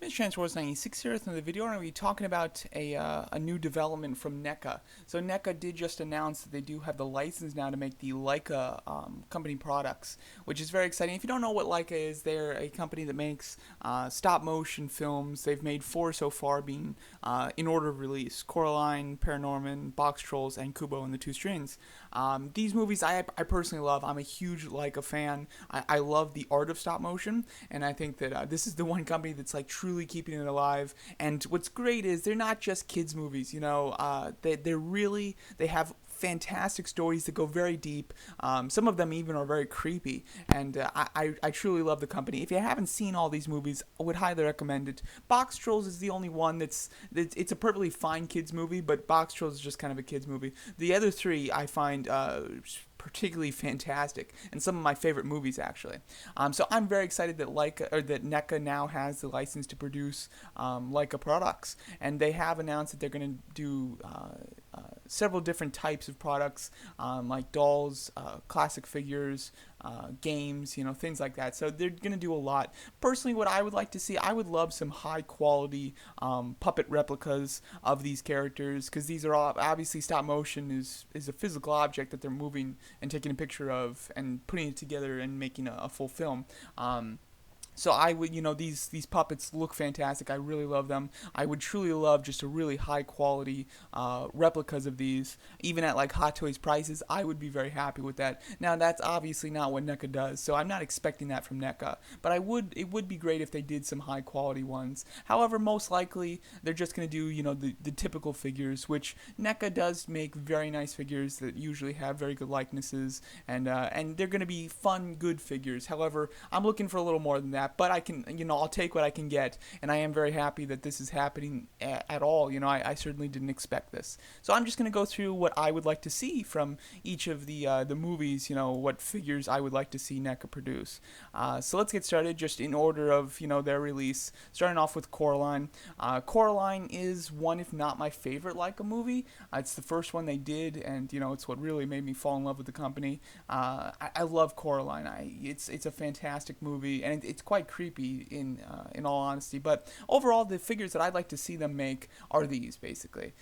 Ms. Transwars 96 here with another video, and I'm going to be talking about a new development from Neca. So Neca did just announce that they do have the license now to make the Laika company products, which is very exciting. If you don't know what Laika is, they're a company that makes stop motion films. They've made 4 so far, being in order of release: Coraline, ParaNorman, Boxtrolls, and Kubo and the Two Strings. These movies I personally love. I'm a huge Laika fan. I love the art of stop motion, and I think that this is the one company that's like truly keeping it alive. And what's great is they're not just kids movies. They have fantastic stories that go very deep. Some of them even are very creepy, and I truly love the company. If you haven't seen all these movies, I would highly recommend it. Box Trolls is the only one it's a perfectly fine kids movie, but Box Trolls is just kind of a kids movie. The other three I find particularly fantastic, and some of my favorite movies actually. So I'm very excited that that Neca now has the license to produce Laika products, and they have announced that they're going to do several different types of products, like dolls, classic figures, games, things like that. So they're going to do a lot. Personally, what I would like to see, I would love some high quality puppet replicas of these characters, because these are all obviously stop motion is a physical object that they're moving and taking a picture of and putting it together and making a full film. So I would, these puppets look fantastic. I really love them. I would truly love just a really high quality replicas of these, even at like Hot Toys prices. I would be very happy with that. Now that's obviously not what Neca does, so I'm not expecting that from Neca. But it would be great if they did some high quality ones. However, most likely they're just going to do the typical figures, which Neca does make very nice figures that usually have very good likenesses, and they're going to be fun, good figures. However, I'm looking for a little more than that. But I'll take what I can get, and I am very happy that this is happening at all. I certainly didn't expect this. So I'm just going to go through what I would like to see from each of the movies, what figures I would like to see Neca produce. So let's get started just in order of, their release. Starting off with Coraline. Coraline is one, if not my favorite Laika movie. It's the first one they did, and, it's what really made me fall in love with the company. I love Coraline. It's a fantastic movie, and it's quite creepy in all honesty. But overall, the figures that I'd like to see them make are these, basically.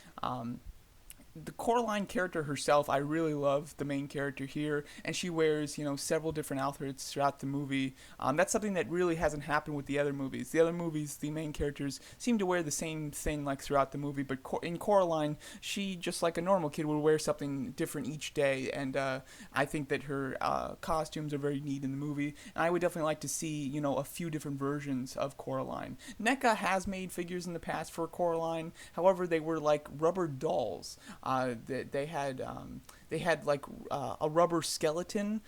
The Coraline character herself, I really love the main character here, and she wears, several different outfits throughout the movie. That's something that really hasn't happened with the other movies. The other movies, the main characters seem to wear the same thing like throughout the movie, but in Coraline, she, just like a normal kid, would wear something different each day, and I think that her costumes are very neat in the movie, and I would definitely like to see, a few different versions of Coraline. Neca has made figures in the past for Coraline, however, they were like rubber dolls. They had like a rubber skeleton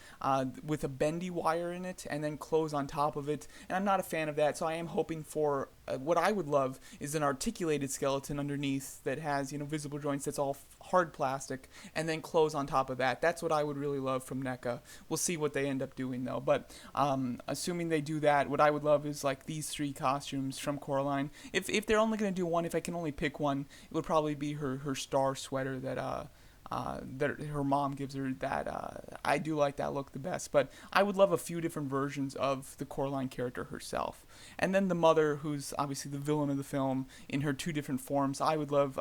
with a bendy wire in it, and then clothes on top of it. And I'm not a fan of that, so I am hoping for what I would love is an articulated skeleton underneath that has visible joints. That's all hard plastic, and then clothes on top of that. That's what I would really love from Neca. We'll see what they end up doing though. But assuming they do that, what I would love is like these 3 costumes from Coraline. If they're only going to do one, if I can only pick one, it would probably be her star sweater that her mom gives her. That I do like that look the best, but I would love a few different versions of the Coraline character herself. And then the mother, who's obviously the villain of the film, in her 2 different forms, I would love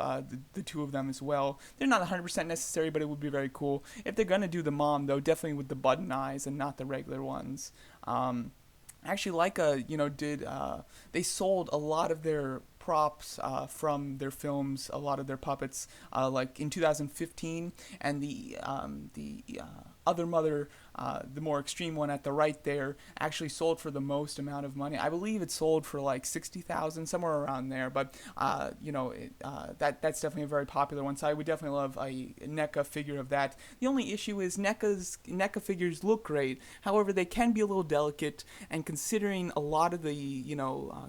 the 2 of them as well. They're not 100% necessary, but it would be very cool. If they're going to do the mom, though, definitely with the button eyes and not the regular ones. Actually, Laika, they sold a lot of their props from their films, a lot of their puppets, like in 2015, and the other mother, the more extreme one at the right there, actually sold for the most amount of money. I believe it sold for like 60,000, somewhere around there. But that's definitely a very popular one. So I would definitely love a Neca figure of that. The only issue is Neca figures look great. However, they can be a little delicate, and considering a lot of the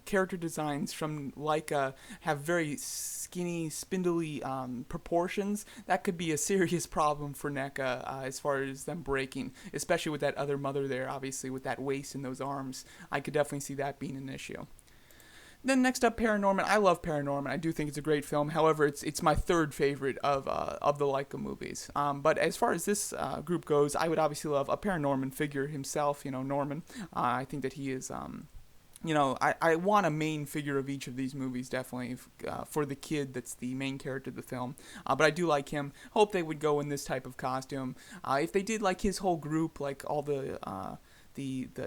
character designs from Laika have very skinny, spindly proportions, that could be a serious problem for Neca as far as them breaking, especially with that other mother there, obviously, with that waist and those arms. I could definitely see that being an issue. Then next up, ParaNorman. I love ParaNorman. I do think it's a great film. However, it's my 3rd favorite of the Laika movies. But as far as this group goes, I would obviously love a ParaNorman figure himself. Norman. I think that he is I want a main figure of each of these movies, definitely, for the kid that's the main character of the film. But I do like him. Hope they would go in this type of costume. If they did like his whole group, like all the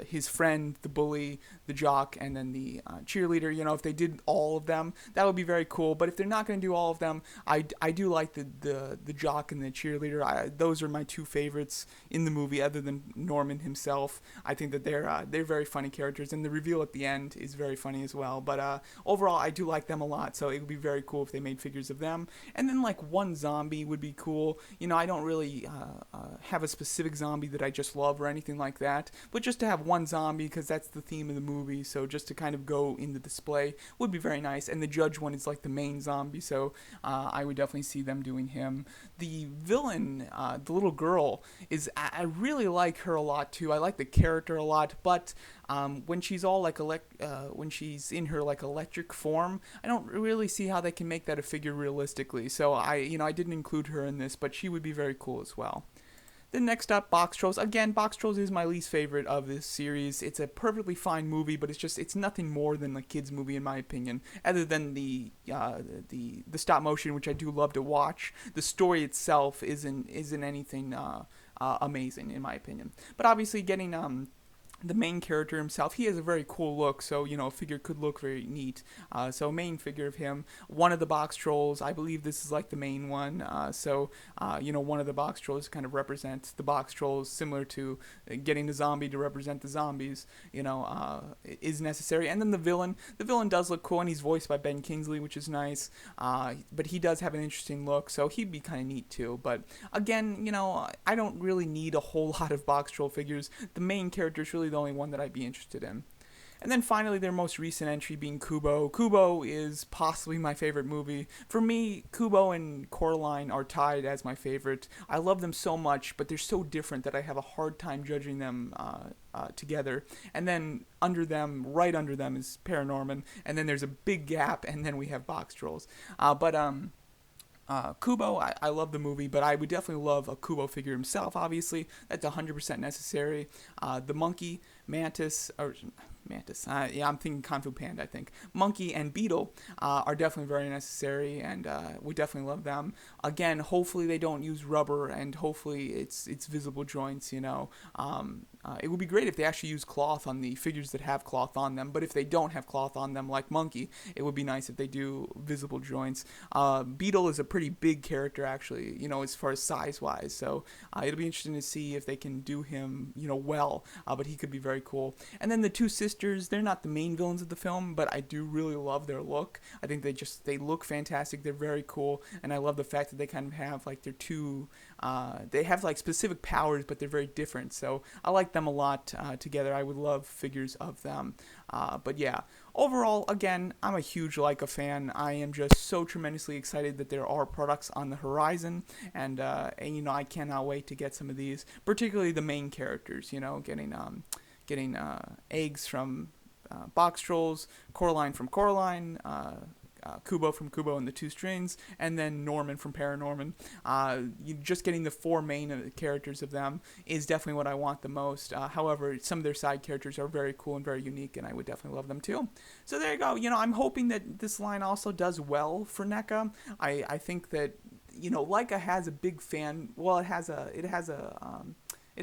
his friend, the bully, the jock, and then the cheerleader. If they did all of them, that would be very cool. But if they're not going to do all of them, I do like the jock and the cheerleader. Those are my two favorites in the movie, other than Norman himself. I think that they're very funny characters, and the reveal at the end is very funny as well. But overall, I do like them a lot. So it would be very cool if they made figures of them. And then like one zombie would be cool. I don't really have a specific zombie that I just love or anything like that. But just to have one zombie, because that's the theme of the movie, so just to kind of go in the display would be very nice. And the judge one is like the main zombie, so I would definitely see them doing him. The villain, the little girl, I really like her a lot too. I like the character a lot, but when she's all like when she's in her like electric form, I don't really see how they can make that a figure realistically. So I didn't include her in this, but she would be very cool as well. Then next up, Boxtrolls. Again, Boxtrolls is my least favorite of this series. It's a perfectly fine movie, but it's nothing more than a kids movie in my opinion. Other than the stop motion, which I do love to watch, the story itself isn't anything amazing in my opinion. But obviously, getting the main character himself, he has a very cool look, so a figure could look very neat. So main figure of him, one of the Boxtrolls, I believe this is like the main one. One of the Boxtrolls kind of represents the Boxtrolls, similar to getting the zombie to represent the zombies. Is necessary. And then the villain does look cool, and he's voiced by Ben Kingsley, which is nice. But he does have an interesting look, so he'd be kind of neat too. But again, I don't really need a whole lot of Boxtroll figures. The main character is really the only one that I'd be interested in. And then finally, their most recent entry being Kubo. Kubo is possibly my favorite movie. For me, Kubo and Coraline are tied as my favorite. I love them so much, but they're so different that I have a hard time judging them together. And then right under them is ParaNorman, and then there's a big gap, and then we have Boxtrolls. Kubo, I love the movie, but I would definitely love a Kubo figure himself, obviously. That's 100% necessary. The monkey, Mantis, I'm thinking Kung Fu Panda, I think. Monkey and Beetle are definitely very necessary, and we definitely love them. Again, hopefully they don't use rubber, and hopefully it's visible joints, it would be great if they actually use cloth on the figures that have cloth on them, but if they don't have cloth on them, like Monkey, it would be nice if they do visible joints. Beetle is a pretty big character, actually, as far as size-wise, so it'll be interesting to see if they can do him, well, but he could be very cool. And then the two sisters, they're not the main villains of the film, but I do really love their look. I think they look fantastic, they're very cool, and I love the fact that they kind of have, like, they have, like, specific powers, but they're very different, so I like them a lot together. I would love figures of them. But yeah, overall, again, I'm a huge Laika fan. I am just so tremendously excited that there are products on the horizon, and I cannot wait to get some of these, particularly the main characters. Getting eggs from Boxtrolls, Coraline from Coraline. Kubo from Kubo and the Two Strings, and then Norman from ParaNorman. Just getting the four main characters of them is definitely what I want the most. However, some of their side characters are very cool and very unique, and I would definitely love them too. So there you go. I'm hoping that this line also does well for Neca. I think that Laika has a big fan. Well, it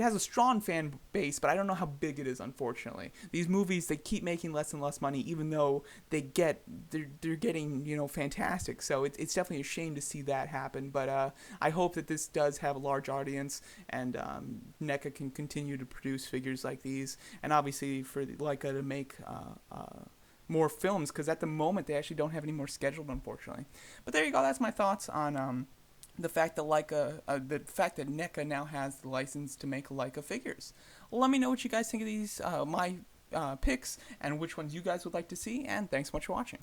has a strong fan base, but I don't know how big it is, unfortunately. These movies, they keep making less and less money, even though they're getting, fantastic. So it's definitely a shame to see that happen. But I hope that this does have a large audience, and NECA can continue to produce figures like these. And obviously for Laika to make more films, because at the moment they actually don't have any more scheduled, unfortunately. But there you go. That's my thoughts on the fact that NECA now has the license to make Laika figures. Let me know what you guys think of these my picks, and which ones you guys would like to see, and thanks so much for watching.